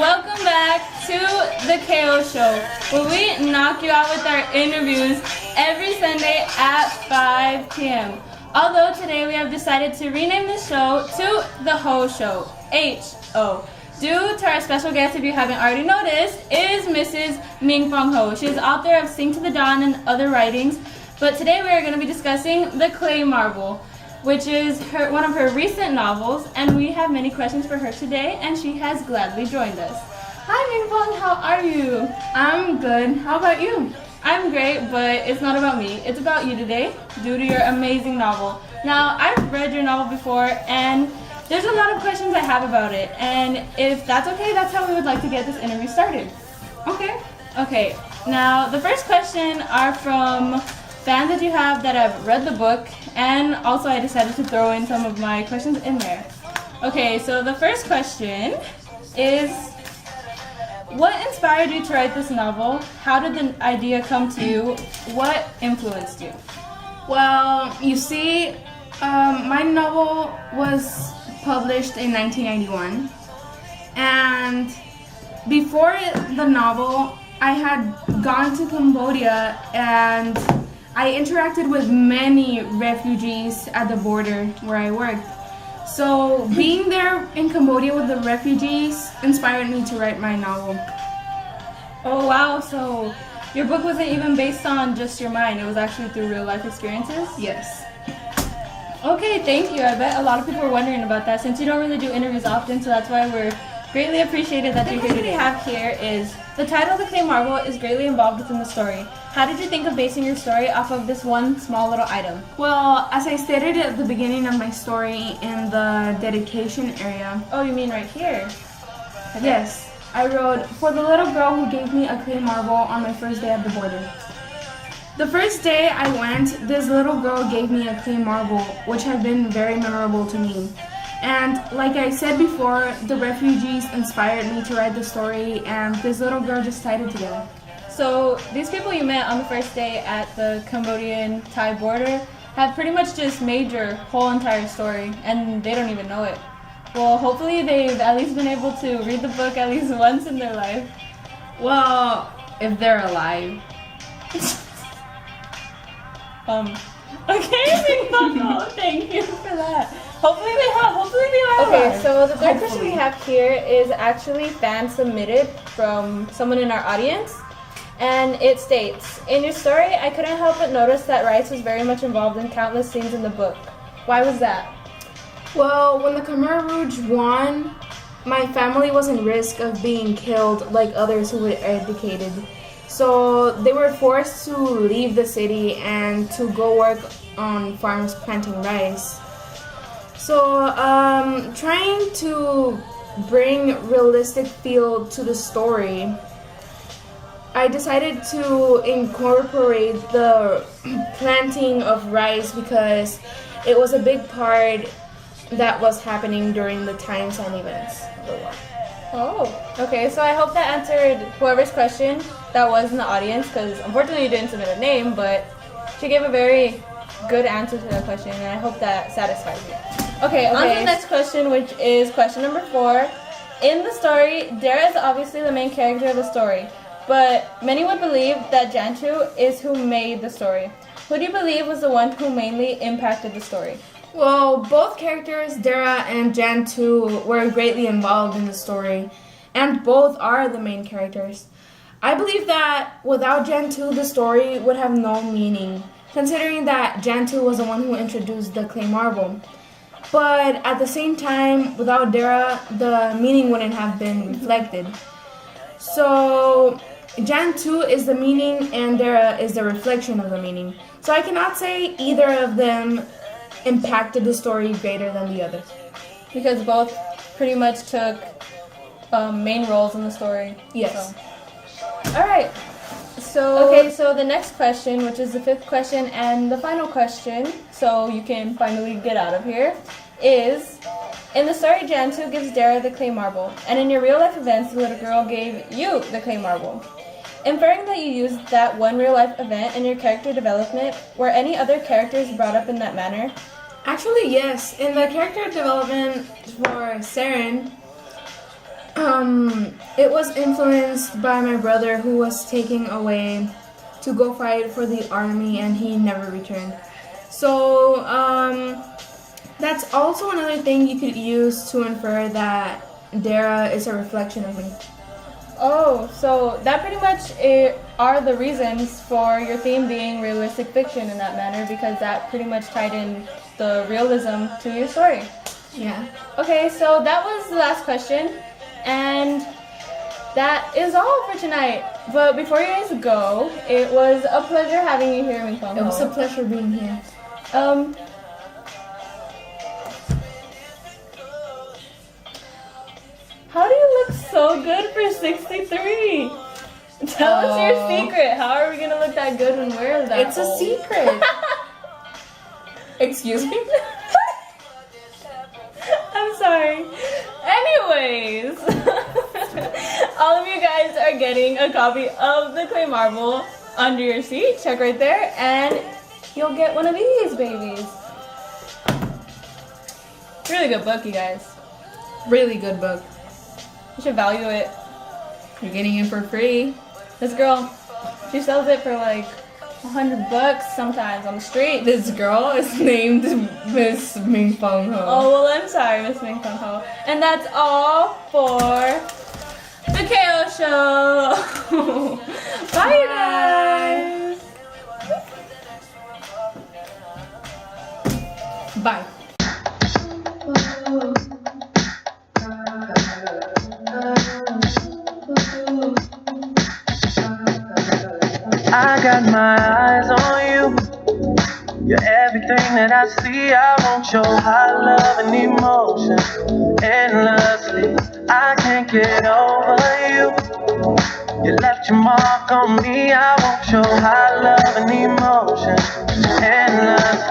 welcome back to the TheHoShow, where we knock you out with our interviews every Sunday at 5 p.m. Although today we have decided to rename the show to TheHoShow, H-O. Due to our special guest, if you haven't already noticed, is Mrs. Ming Fong Ho. She is author of Sing to the Dawn and other writings, but today we are going to be discussing The Clay Marble, which is one of her recent novels, and we have many questions for her today, and she has gladly joined us. Hi Ming Fong, how are you? I'm good. How about you? I'm great, but it's not about me. It's about you today, due to your amazing novel. Now, I've read your novel before, and there's a lot of questions I have about it, and if that's okay, that's how we would like to get this interview started. Okay. Okay, now the first question are from fans that you have that have read the book, and also I decided to throw in some of my questions in there. Okay, so the first question is, what inspired you to write this novel? How did the idea come to you? What influenced you? Well, you see, my novel was published in 1991, and before the novel, I had gone to Cambodia and I interacted with many refugees at the border where I worked. So being there in Cambodia with the refugees inspired me to write my novel. Oh wow, so your book wasn't even based on just your mind, it was actually through real life experiences? Yes. Okay, thank you. I bet a lot of people are wondering about that since you don't really do interviews often, so that's why we're greatly appreciated that you're here today. The question we have here is, the title of The Clay Marble is greatly involved within the story. How did you think of basing your story off of this one small little item? Well, as I stated at the beginning of my story in the dedication area. Oh, you mean right here? Okay. Yes, I wrote, for the little girl who gave me a clay marble on my first day at the border. The first day I went, this little girl gave me a clay marble, which had been very memorable to me. And like I said before, the refugees inspired me to write the story, and this little girl just tied it together. So these people you met on the first day at the Cambodian-Thai border have pretty much just made your whole entire story, and they don't even know it. Well, hopefully they've at least been able to read the book at least once in their life. Well, if they're alive. Okay, oh, thank you for that. Hopefully they are. Okay, so the third question we have here is actually fan submitted from someone in our audience. And it states, in your story, I couldn't help but notice that Rice was very much involved in countless scenes in the book. Why was that? Well, when the Khmer Rouge won, my family was in risk of being killed like others who were educated. So they were forced to leave the city and to go work on farms planting rice. So trying to bring realistic feel to the story, I decided to incorporate the planting of rice because it was a big part that was happening during the times and events of the war. Oh, okay, so I hope that answered whoever's question that was in the audience, because unfortunately you didn't submit a name, but she gave a very good answer to that question, and I hope that satisfies you. Okay, on to the next question, which is question number 4. In the story, Dara is obviously the main character of the story, but many would believe that Jantu is who made the story. Who do you believe was the one who mainly impacted the story? Well, both characters, Dara and Jantu, were greatly involved in the story, and both are the main characters. I believe that without Jantu, the story would have no meaning, considering that Jantu was the one who introduced the clay marble. But at the same time, without Dara, the meaning wouldn't have been reflected. So Jantu is the meaning and Dara is the reflection of the meaning. So I cannot say either of them impacted the story greater than the other. Because both pretty much took main roles in the story. Yes. So. Alright. So the next question, which is the 5th question and the final question, so you can finally get out of here, is, in the story, Jantu gives Dara the clay marble, and in your real life events, the little girl gave you the clay marble. Inferring that you used that one real life event in your character development, were any other characters brought up in that manner? Actually, yes. In the character development for Saren, It was influenced by my brother who was taken away to go fight for the army and he never returned. So, that's also another thing you could use to infer that Dara is a reflection of me. Oh, so that pretty much are the reasons for your theme being realistic fiction in that manner, because that pretty much tied in the realism to your story. Yeah. Okay, so that was the last question, and that is all for tonight. But before you guys go, it was a pleasure having you here, Mingfong. It was a pleasure being here. How do you look so good for 63? Tell us your secret. How are we gonna look that good when we're that It's old? a secret. Excuse me? I'm sorry. Anyways, all of you guys are getting a copy of the Clay Marble under your seat. Check right there, and you'll get one of these babies. Really good book, you guys. Really good book. You should value it. You're getting it for free. This girl, she sells it for like $100 sometimes on the street. This girl is named Miss Mingfong Ho. Oh, well, I'm sorry, Miss Mingfong Ho. And that's all for the TheHoShow. Bye, guys. Bye. I got my eyes on you. You're everything that I see. I want your high love and emotion endlessly. I can't get over you. You left your mark on me. I want your high love and emotion endlessly.